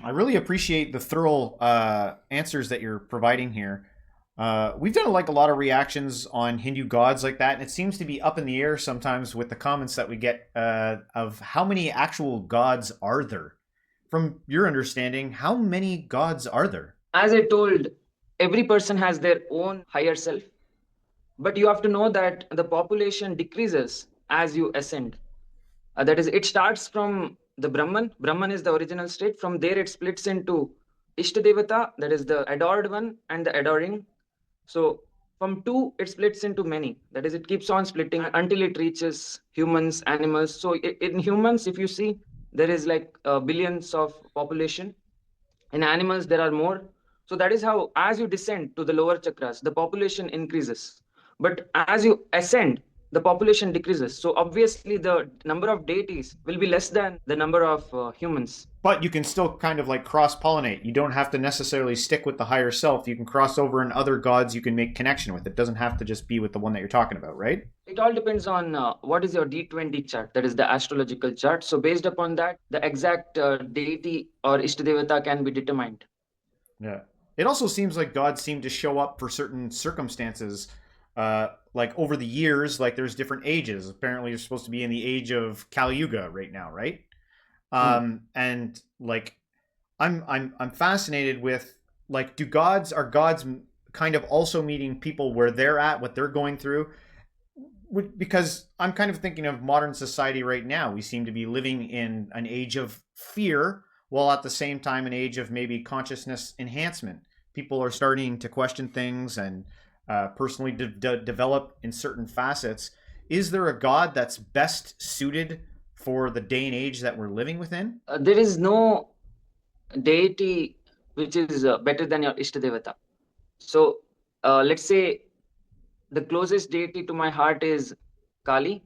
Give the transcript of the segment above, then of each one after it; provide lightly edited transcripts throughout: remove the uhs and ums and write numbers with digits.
I really appreciate the thorough answers that you're providing here. We've done like a lot of reactions on Hindu gods like that, and it seems to be up in the air sometimes with the comments that we get of how many actual gods are there. From your understanding, how many gods are there? As I told, every person has their own higher self, but you have to know that the population decreases as you ascend. That is, it starts from the Brahman. Brahman is the original state. From there, it splits into Ishtadevata, that is the adored one, and the adoring. So from two, it splits into many. That is, it keeps on splitting until it reaches humans, animals. So in humans, if you see, there is like billions of population. In animals, there are more. So that is how, as you descend to the lower chakras, the population increases. But as you ascend, the population decreases. So obviously, the number of deities will be less than the number of humans. But you can still kind of like cross pollinate. You don't have to necessarily stick with the higher self. You can cross over in other gods you can make connection with. It doesn't have to just be with the one that you're talking about, right? It all depends on what is your D20 chart, that is the astrological chart. So based upon that, the exact deity or Ishtadevata can be determined. Yeah. It also seems like gods seem to show up for certain circumstances. Like over the years, like there's different ages. Apparently, you're supposed to be in the age of Kali Yuga right now, right? Hmm. And like, I'm fascinated with like, are gods kind of also meeting people where they're at, what they're going through? Because I'm kind of thinking of modern society right now. We seem to be living in an age of fear, while at the same time an age of maybe consciousness enhancement. People are starting to question things and personally develop in certain facets. Is there a god that's best suited for the day and age that we're living within? There is no deity which is better than your Ishtadevata. So let's say the closest deity to my heart is Kali,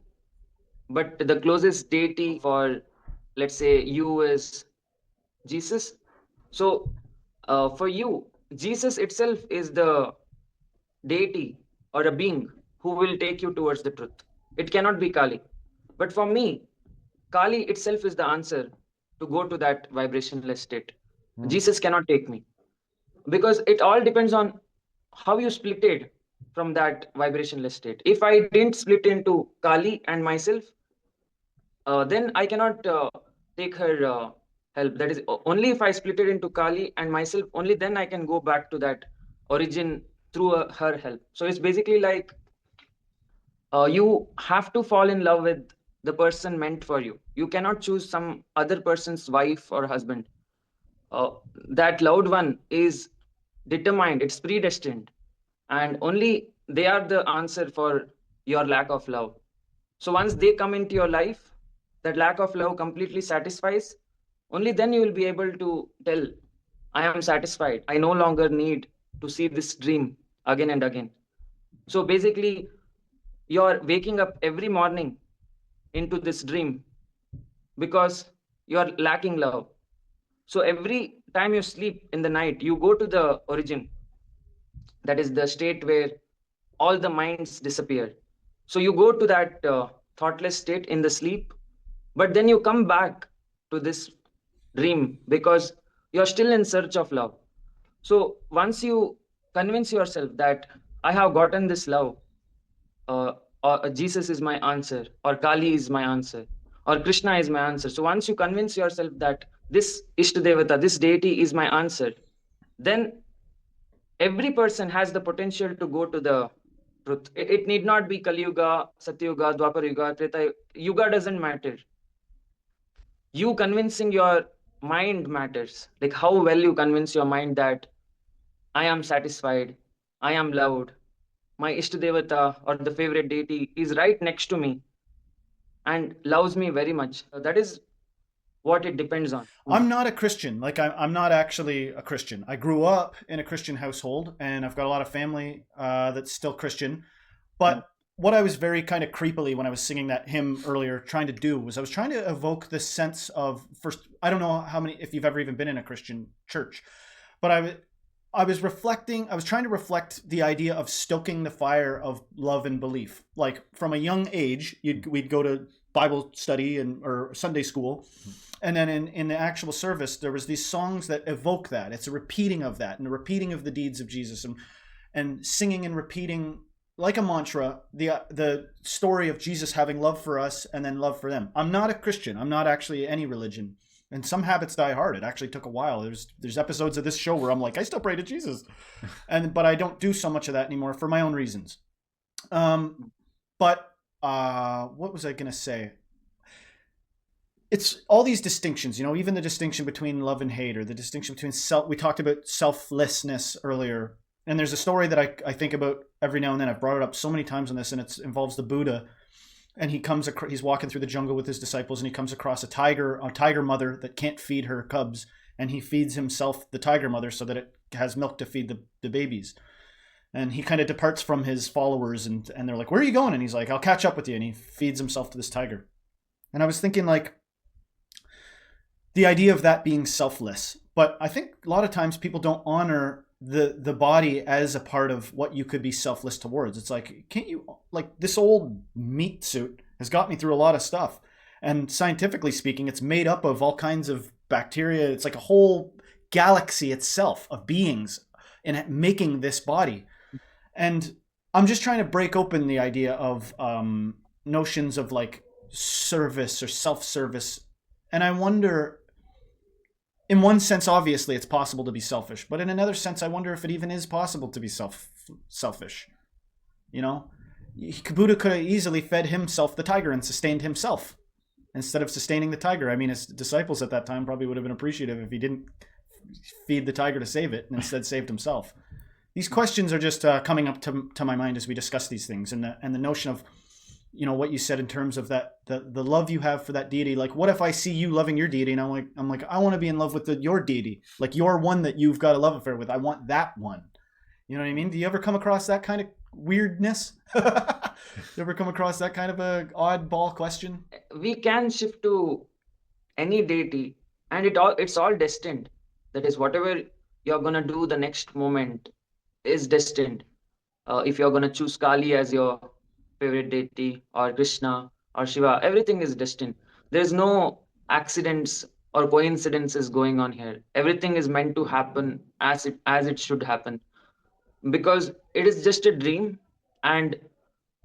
but the closest deity for, let's say, you is Jesus. So for you, Jesus itself is the deity or a being who will take you towards the truth. It cannot be Kali. But for me, Kali itself is the answer to go to that vibrationless state. Hmm. Jesus cannot take me because it all depends on how you splitted from that vibrationless state. If I didn't split into Kali and myself, then I cannot take her help. That is only if I split it into Kali and myself, only then I can go back to that origin through her help. So it's basically like you have to fall in love with the person meant for you. You cannot choose some other person's wife or husband. Uh, that loved one is determined, it's predestined, and only they are the answer for your lack of love. So once they come into your life, that lack of love completely satisfies. Only then you will be able to tell, I am satisfied. I no longer need to see this dream again and again. So basically, you're waking up every morning into this dream because you're lacking love. So every time you sleep in the night, you go to the origin. That is the state where all the minds disappear. So you go to that thoughtless state in the sleep, but then you come back to this dream because you're still in search of love. So once you convince yourself that I have gotten this love, uh, or Jesus is my answer, or Kali is my answer, or Krishna is my answer. So once you convince yourself that this Ishtadevata, this deity is my answer, then every person has the potential to go to the truth. It need not be Kali Yuga, Satyuga, Dwapar Yuga, Treta Yuga doesn't matter. You convincing your mind matters. Like how well you convince your mind that I am satisfied, I am loved, my Ishtadevata or the favorite deity is right next to me and loves me very much. That is what it depends on. I'm not a Christian. Like I'm not actually a Christian. I grew up in a Christian household, and I've got a lot of family that's still Christian. But what I was very kind of creepily when I was singing that hymn earlier, trying to do was I was trying to evoke this sense of first. I don't know how many if you've ever even been in a Christian church, but I was reflecting. I was trying to reflect the idea of stoking the fire of love and belief. Like from a young age, we'd go to Bible study or Sunday school. And then in the actual service, there was these songs that evoke that. It's a repeating of that and a repeating of the deeds of Jesus, and singing and repeating like a mantra the story of Jesus having love for us and then love for them. I'm not a Christian. I'm not actually any religion. And some habits die hard. It actually took a while. There's episodes of this show where I'm like, I still pray to Jesus, but I don't do so much of that anymore for my own reasons. But what was I gonna say? It's all these distinctions, even the distinction between love and hate, or the distinction between self. We talked about selflessness earlier, and there's a story that I think about every now and then. I've brought it up so many times on this, and it involves the Buddha. And he's walking through the jungle with his disciples, and he comes across a tiger mother that can't feed her cubs, and he feeds himself the tiger mother so that it has milk to feed the babies. And he kind of departs from his followers, and they're like, "Where are you going?" And he's like, "I'll catch up with you." And he feeds himself to this tiger. And I was thinking, like, the idea of that being selfless. But I think a lot of times people don't honor the body as a part of what you could be selfless towards. It's like, can't you, like, this old meat suit has got me through a lot of stuff, and scientifically speaking, it's made up of all kinds of bacteria. It's like a whole galaxy itself of beings in making this body. And I'm just trying to break open the idea of notions of like service or self-service. And I wonder, in one sense, obviously, it's possible to be selfish. But in another sense, I wonder if it even is possible to be selfish. Buddha could have easily fed himself the tiger and sustained himself instead of sustaining the tiger. I mean, his disciples at that time probably would have been appreciative if he didn't feed the tiger to save it and instead saved himself. These questions are just coming up to my mind as we discuss these things, and the notion of, what you said in terms of that the love you have for that deity. Like, what if I see you loving your deity, and I'm like, I want to be in love with your deity, like your one that you've got a love affair with. I want that one. You know what I mean? Do you ever come across that kind of weirdness? You ever come across that kind of a oddball question? We can shift to any deity, and it's all destined. That is, whatever you're gonna do the next moment is destined. If you're gonna choose Kali as your favorite deity, or Krishna or Shiva, everything is destined. There's no accidents or coincidences going on here. Everything is meant to happen as it should happen, because it is just a dream, and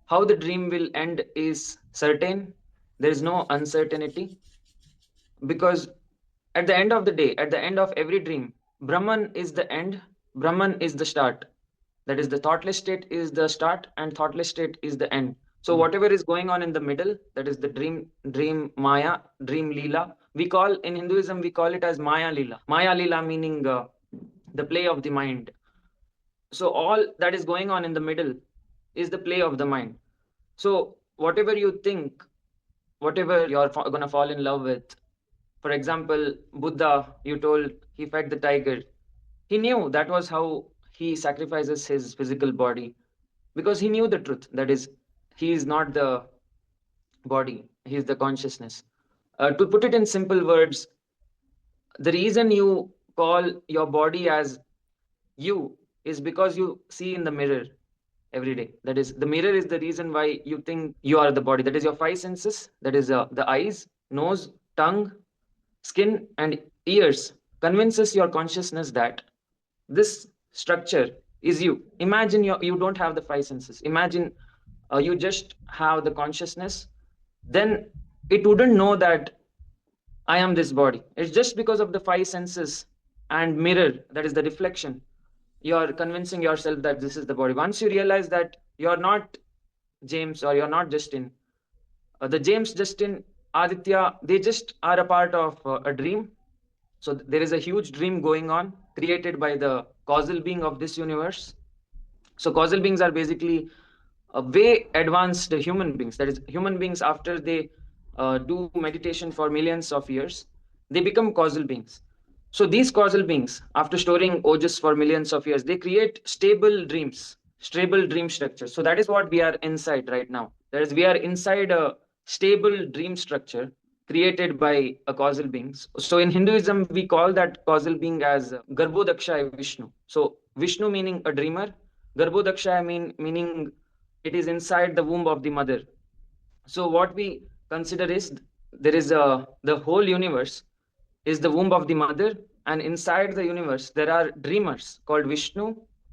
how the dream will end is certain. There is no uncertainty, because at the end of the day, at the end of every dream, Brahman is the end, Brahman is the start. That is, the thoughtless state is the start, and thoughtless state is the end. So whatever is going on in the middle, that is the dream Maya, dream Leela. In Hinduism, we call it as Maya Leela. Maya Leela meaning the play of the mind. So all that is going on in the middle is the play of the mind. So whatever you think, whatever you're going to fall in love with, for example, Buddha, you told he fed the tiger. He knew that was how he sacrifices his physical body, because he knew the truth. That is, he is not the body, he is the consciousness. To put it in simple words, the reason you call your body as you is because you see in the mirror every day. That is, the mirror is the reason why you think you are the body. That is your five senses. That is the eyes, nose, tongue, skin, and ears convinces your consciousness that this structure is you. Imagine you don't have the five senses. Imagine you just have the consciousness. Then it wouldn't know that I am this body. It's just because of the five senses and mirror, that is the reflection, you're convincing yourself that this is the body. Once you realize that you're not James or you're not Justin, the James, Justin, Aditya, they just are a part of a dream. So there is a huge dream going on, created by the causal being of this universe. So causal beings are basically way advanced human beings. That is, human beings, after they do meditation for millions of years, they become causal beings. So these causal beings, after storing ojas for millions of years, they create stable dreams, stable dream structures. So that is what we are inside right now. That is, we are inside a stable dream structure created by a causal beings. So in Hinduism, we call that causal being as Garbhodakshaya Vishnu. So Vishnu meaning a dreamer, Garbhodakshaya meaning it is inside the womb of the mother. So what we consider is there is the whole universe is the womb of the mother, and inside the universe there are dreamers called Vishnu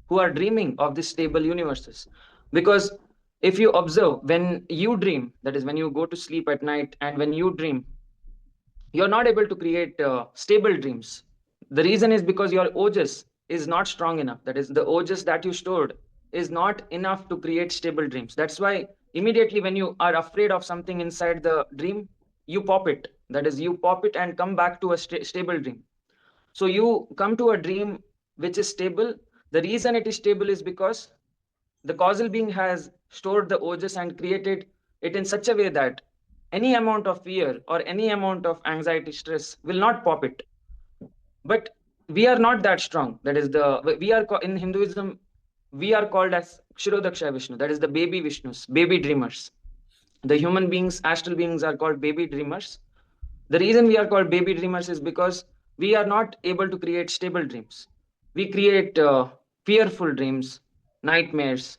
who are dreaming of the stable universes. Because if you observe, when you dream, that is when you go to sleep at night and when you dream, you're not able to create stable dreams. The reason is because your ojas is not strong enough. That is, the ojas that you stored is not enough to create stable dreams. That's why immediately when you are afraid of something inside the dream, you pop it. That is, you pop it and come back to a stable dream. So you come to a dream which is stable. The reason it is stable is because the causal being has stored the ojas and created it in such a way that any amount of fear or any amount of anxiety, stress will not pop it. But we are not that strong. That is the we are in Hinduism, we are called as Kshirodaksha Vishnu. That is the baby Vishnus, baby dreamers. The human beings, astral beings, are called baby dreamers. The reason we are called baby dreamers is because we are not able to create stable dreams. We create fearful dreams, nightmares.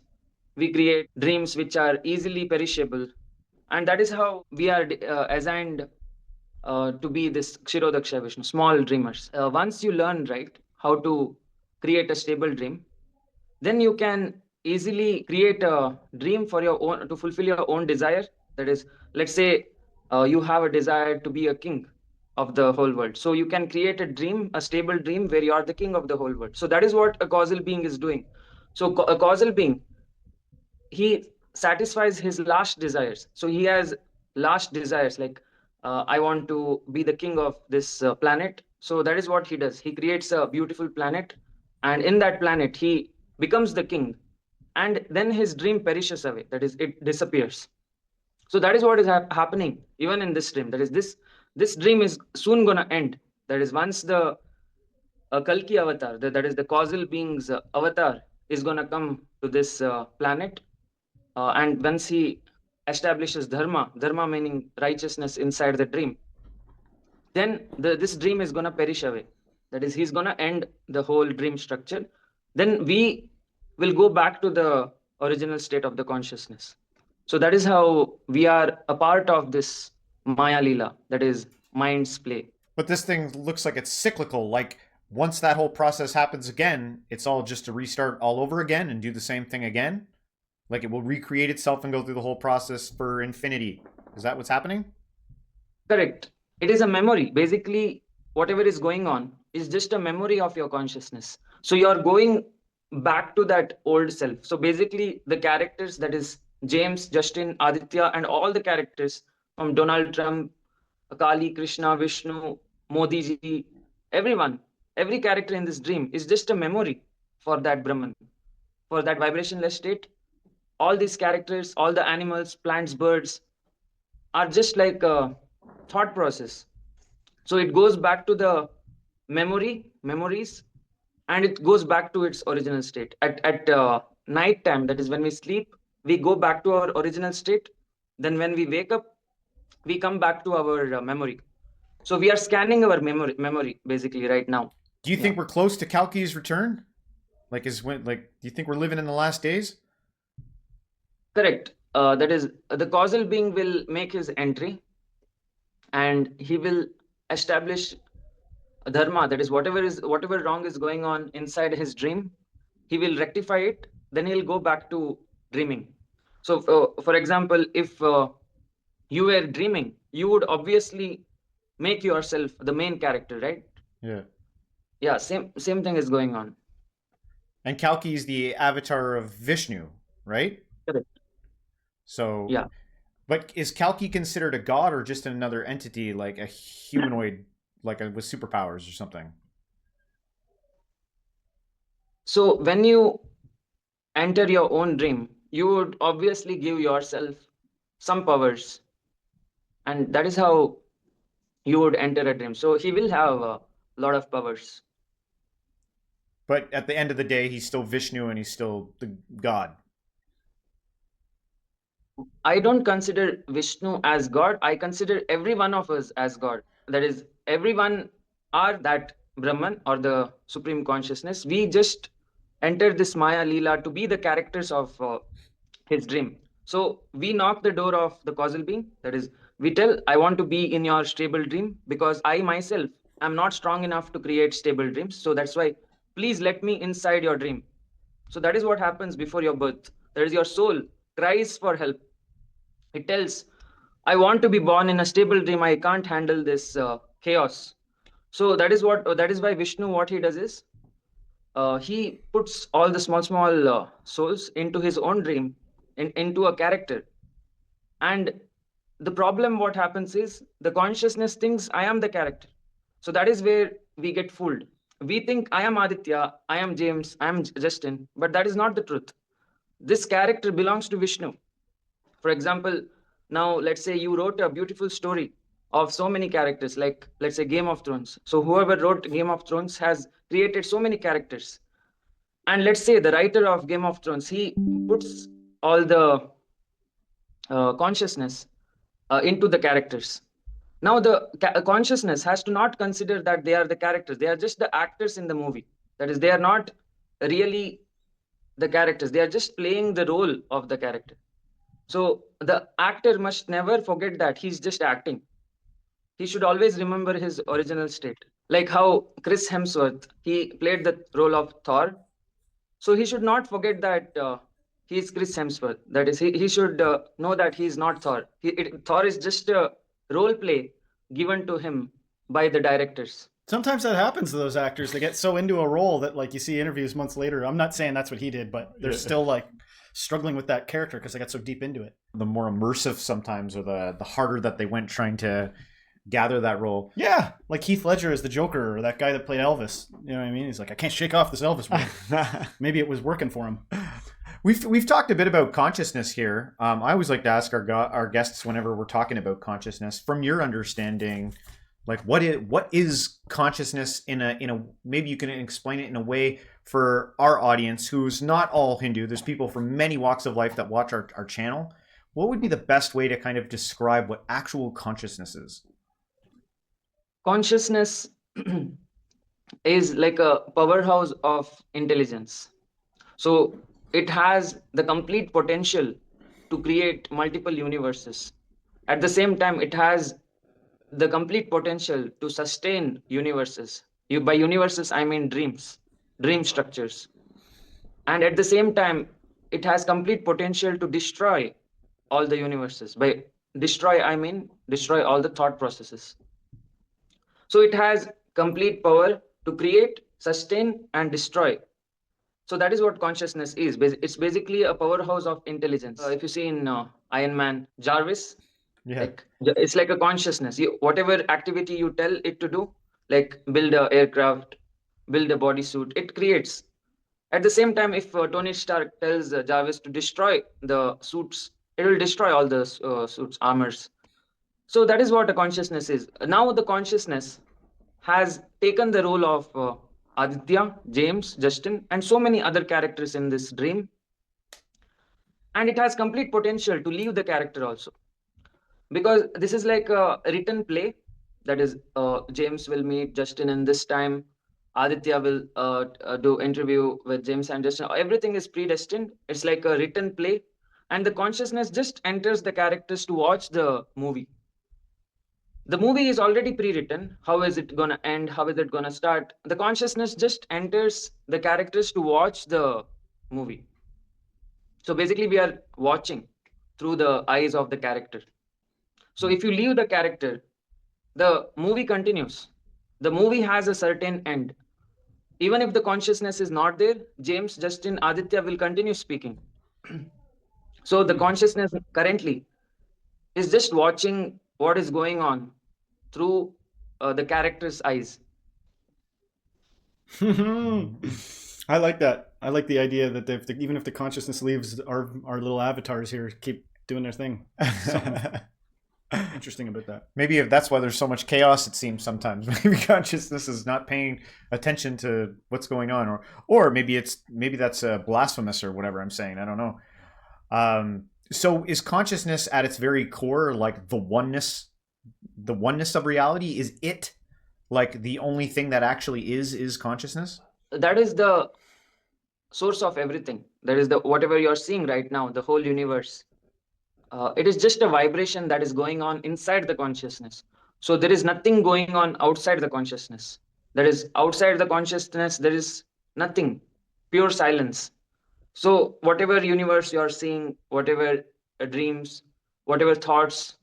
We create dreams which are easily perishable. And that is how we are assigned to be this Kshirodaksha Vishnu, small dreamers. Once you learn, right, how to create a stable dream, then you can easily create a dream for your own, to fulfill your own desire. That is, let's say you have a desire to be a king of the whole world. So you can create a dream, a stable dream where you are the king of the whole world. So that is what a causal being is doing. So a causal being, he satisfies his last desires. So he has last desires like, I want to be the king of this planet. So that is what he does. He creates a beautiful planet, and in that planet he becomes the king, and then his dream perishes away. That is, it disappears. So that is what is happening even in this dream. That is, this dream is soon gonna end. That is, once the Kalki Avatar, that is the causal being's avatar, is gonna come to this planet, and once he establishes dharma meaning righteousness inside the dream, then this dream is going to perish away. That is, he's going to end the whole dream structure. Then we will go back to the original state of the consciousness. So that is how we are a part of this Maya Leela, that is mind's play. But this thing looks like it's cyclical. Like once that whole process happens again, it's all just to restart all over again and do the same thing again. Like it will recreate itself and go through the whole process for infinity. Is that what's happening? Correct. It is a memory. Basically, whatever is going on is just a memory of your consciousness. So you are going back to that old self. So basically, the characters, that is James, Justin, Aditya, and all the characters from Donald Trump, Kali, Krishna, Vishnu, Modi ji, everyone, every character in this dream is just a memory for that Brahman, for that vibrationless state. All these characters, all the animals, plants, birds are just like a thought process. So it goes back to the memories, and it goes back to its original state. At night time, that is when we sleep, we go back to our original state. Then when we wake up, we come back to our memory. So we are scanning our memory basically right now. Do you think we're close to Kalki's return? Like do you think we're living in the last days? Correct. That is, the causal being will make his entry, and he will establish dharma. That is, whatever wrong is going on inside his dream, he will rectify it. Then he'll go back to dreaming. So, for example, if you were dreaming, you would obviously make yourself the main character, right? Yeah. Yeah. Same thing is going on. And Kalki is the avatar of Vishnu, right? Correct. So yeah. But is Kalki considered a god or just another entity, like a humanoid, with superpowers or something? So when you enter your own dream, you would obviously give yourself some powers, and that is how you would enter a dream. So he will have a lot of powers. But at the end of the day, he's still Vishnu and he's still the god. I don't consider Vishnu as God. I consider every one of us as God. That is, everyone are that Brahman or the Supreme Consciousness. We just enter this Maya Leela to be the characters of his dream. So we knock the door of the causal being. That is, We tell, I want to be in your stable dream because I myself am not strong enough to create stable dreams. So that's why, please let me inside your dream. So that is what happens before your birth. That is, your soul cries for help. It tells, I want to be born in a stable dream. I can't handle this chaos. So that is why Vishnu, what he does is, he puts all the small souls into his own dream, into a character. And the problem what happens is, the consciousness thinks I am the character. So that is where we get fooled. We think I am Aditya, I am James, I am Justin, but that is not the truth. This character belongs to Vishnu. For example, now let's say you wrote a beautiful story of so many characters, like let's say Game of Thrones. So whoever wrote Game of Thrones has created so many characters. And let's say the writer of Game of Thrones, he puts all the consciousness into the characters. Now the consciousness has to not consider that they are the characters. They are just the actors in the movie. That is, they are not really the characters. They are just playing the role of the character. So the actor must never forget that he's just acting. He should always remember his original state. Like how Chris Hemsworth, he played the role of Thor. So he should not forget that he is Chris Hemsworth. That is, he should know that he is not Thor. Thor is just a role play given to him by the directors. Sometimes that happens to those actors. They get so into a role that, like, you see interviews months later. I'm not saying that's what he did, but they're still like struggling with that character because they got so deep into it. The more immersive sometimes, or the harder that they went trying to gather that role. Yeah, like Heath Ledger as the Joker, or that guy that played Elvis. You know what I mean? He's like, I can't shake off this Elvis role. Maybe it was working for him. We've talked a bit about consciousness here. I always like to ask our guests whenever we're talking about consciousness, from your understanding, like what is consciousness in a maybe you can explain it in a way for our audience who's not all Hindu. There's people from many walks of life that watch our channel. What would be the best way to kind of describe what actual consciousness is? Consciousness is like a powerhouse of intelligence. So it has the complete potential to create multiple universes. At the same time, it has the complete potential to sustain universes. By universes, I mean dreams, dream structures. And at the same time, it has complete potential to destroy all the universes. By destroy, I mean destroy all the thought processes. So it has complete power to create, sustain, and destroy. So that is what consciousness is. It's basically a powerhouse of intelligence. If you see in Iron Man, Jarvis, it's like a consciousness. Whatever activity you tell it to do, like build an aircraft, build a bodysuit, it creates. At the same time, if Tony Stark tells Jarvis to destroy the suits, it will destroy all the suits, armors. So that is what a consciousness is. Now the consciousness has taken the role of Aditya, James, Justin, and so many other characters in this dream. And it has complete potential to leave the character also. Because this is like a written play. That is, James will meet Justin in this time. Aditya will do interview with James and Justin. Everything is predestined. It's like a written play. And the consciousness just enters the characters to watch the movie. The movie is already pre-written. How is it going to end? How is it going to start? The consciousness just enters the characters to watch the movie. So basically, we are watching through the eyes of the character. So if you leave the character, the movie continues. The movie has a certain end. Even if the consciousness is not there, James, Justin, Aditya will continue speaking. So the consciousness currently is just watching what is going on through the character's eyes. I like that. I like the idea that even if the consciousness leaves, our little avatars here keep doing their thing. Interesting about that. Maybe if that's why there's so much chaos, it seems sometimes. Maybe consciousness is not paying attention to what's going on, or maybe that's blasphemous or whatever I'm saying. I don't know. So is consciousness at its very core like the oneness of reality? Is it like the only thing that actually is consciousness? That is the source of everything. That is the whatever you're seeing right now, the whole universe. it is just a vibration that is going on inside the consciousness. So there is nothing going on outside the consciousness. That is outside the consciousness, there is nothing, pure silence. So whatever universe you are seeing, whatever dreams, whatever thoughts,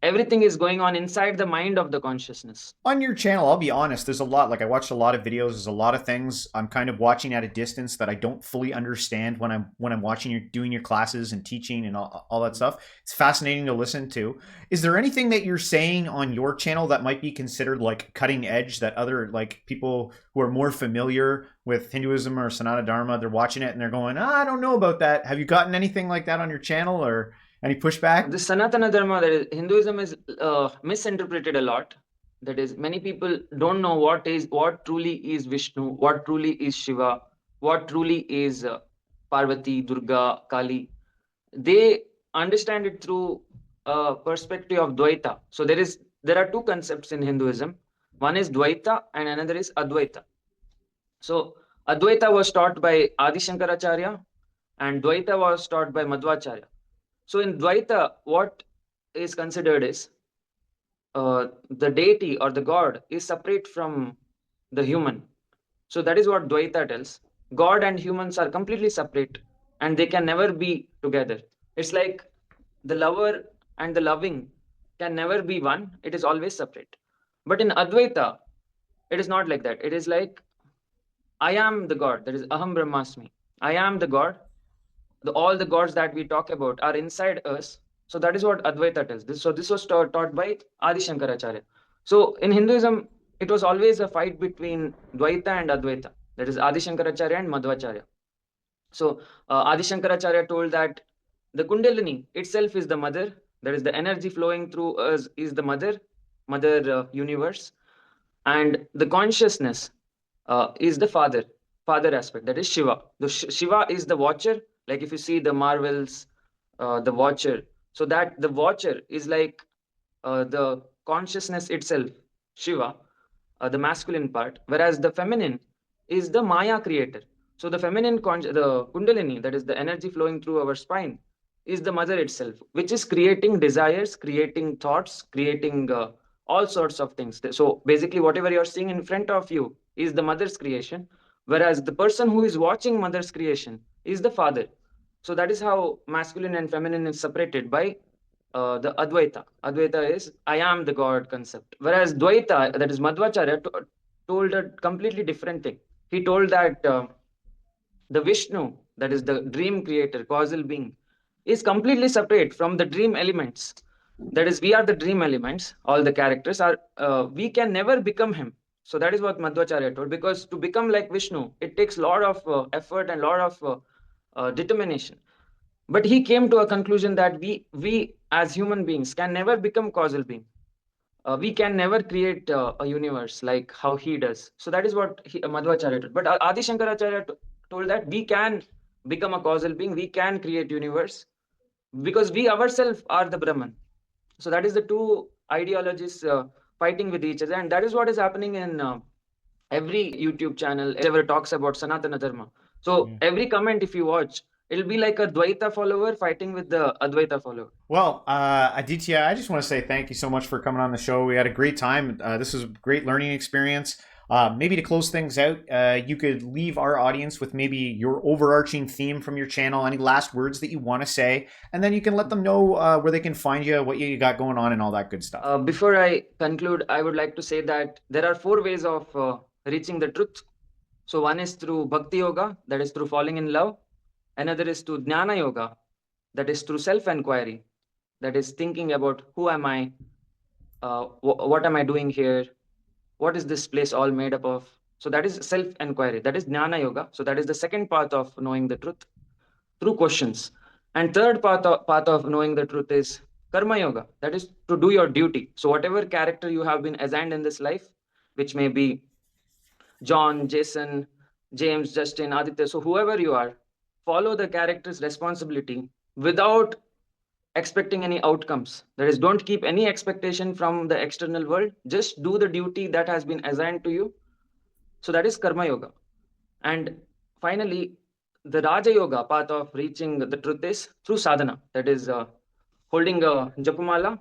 everything is going on inside the mind of the consciousness. On your channel, I'll be honest, there's a lot. Like, I watched a lot of videos. There's a lot of things I'm kind of watching at a distance that I don't fully understand when I'm watching you doing your classes and teaching and all that stuff. It's fascinating to listen to. Is there anything that you're saying on your channel that might be considered like cutting edge, that other like people who are more familiar with Hinduism or Sanatana Dharma, they're watching it and they're going, I don't know about that. Have you gotten anything like that on your channel, or any pushback? The Sanatana Dharma, that is, Hinduism is misinterpreted a lot. That is, many people don't know what truly is Vishnu, what truly is Shiva, what truly is Parvati, Durga, Kali. They understand it through a perspective of Dvaita. So there are two concepts in Hinduism. One is Dvaita and another is Advaita. So Advaita was taught by Adi Shankaracharya and Dvaita was taught by Madhvacharya. So in Dvaita, what is considered is the deity or the god is separate from the human. So that is what Dvaita tells. God and humans are completely separate and they can never be together. It's like the lover and the loving can never be one, it is always separate. But in Advaita, it is not like that. It is like, I am the God, that is Aham Brahmasmi. I am the God. All the gods that we talk about are inside us. So that is what Advaita tells. This was taught by Adi Shankaracharya. So in Hinduism, it was always a fight between Dvaita and Advaita. That is Adi Shankaracharya and Madhvacharya. So Adi Shankaracharya told that the Kundalini itself is the mother. That is the energy flowing through us is the mother universe. And the consciousness is the father aspect. That is Shiva. Shiva is the watcher. Like if you see the Marvels, the watcher. So that the watcher is like the consciousness itself, Shiva, the masculine part, whereas the feminine is the Maya creator. So the the Kundalini, that is the energy flowing through our spine, is the mother itself, which is creating desires, creating thoughts, creating all sorts of things. So basically, whatever you're seeing in front of you is the mother's creation, whereas the person who is watching mother's creation is the father. So that is how masculine and feminine is separated by the Advaita. Advaita is I am the God concept. Whereas Dvaita, that is Madhvacharya, told a completely different thing. He told that the Vishnu, that is the dream creator, causal being, is completely separate from the dream elements. That is, we are the dream elements. All the characters are. We can never become him. So that is what Madhvacharya told. Because to become like Vishnu, it takes a lot of effort and a lot of determination. But he came to a conclusion that we as human beings can never become causal being. We can never create a universe like how he does. So that is what Madhvacharya told. But Adi Shankaracharya told that we can become a causal being, we can create universe because we ourselves are the Brahman. So that is the two ideologies fighting with each other, and that is what is happening in every YouTube channel ever talks about Sanatana Dharma. So every comment, if you watch, it'll be like a Dvaita follower fighting with the Advaita follower. Well, Aditya, I just want to say thank you so much for coming on the show. We had a great time. This was a great learning experience. Maybe to close things out, you could leave our audience with maybe your overarching theme from your channel, any last words that you want to say, and then you can let them know where they can find you, what you got going on, and all that good stuff. Before I conclude, I would like to say that there are 4 ways of reaching the truth. So one is through Bhakti Yoga, that is through falling in love. Another is through Jnana Yoga, that is through self-inquiry, that is thinking about who am I, what am I doing here, what is this place all made up of. So that is self-inquiry, that is Jnana Yoga. So that is the second path of knowing the truth through questions. And third path of knowing the truth is Karma Yoga, that is to do your duty. So whatever character you have been assigned in this life, which may be John, Jason, James, Justin, Aditya, so whoever you are, follow the character's responsibility without expecting any outcomes. That is, don't keep any expectation from the external world. Just do the duty that has been assigned to you. So that is Karma Yoga. And finally, the Raja Yoga path of reaching the truth is through sadhana. That is holding a japamala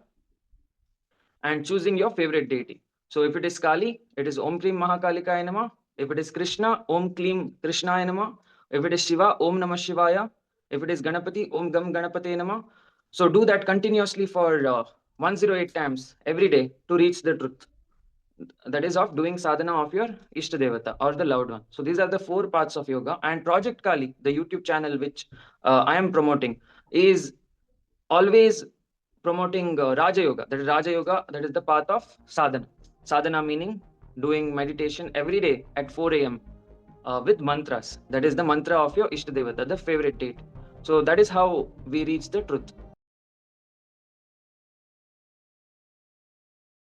and choosing your favorite deity. So if it is Kali, it is Om Klim Mahakalika Nama. If it is Krishna, Om Klim Krishna Nama. If it is Shiva, Om Namah Shivaya. If it is Ganapati, Om Gam Ganapate Nama. So do that continuously for 108 times every day to reach the truth. That is of doing sadhana of your Ishta Devata or the loved one. So these are the 4 parts of yoga. And Project Kali, the YouTube channel which I am promoting, is always promoting Raja Yoga. That is Raja Yoga, that is the path of sadhana. Sadhana meaning doing meditation every day at 4 a.m. With mantras. That is the mantra of your Ishta Devata, the favorite date. So that is how we reach the truth.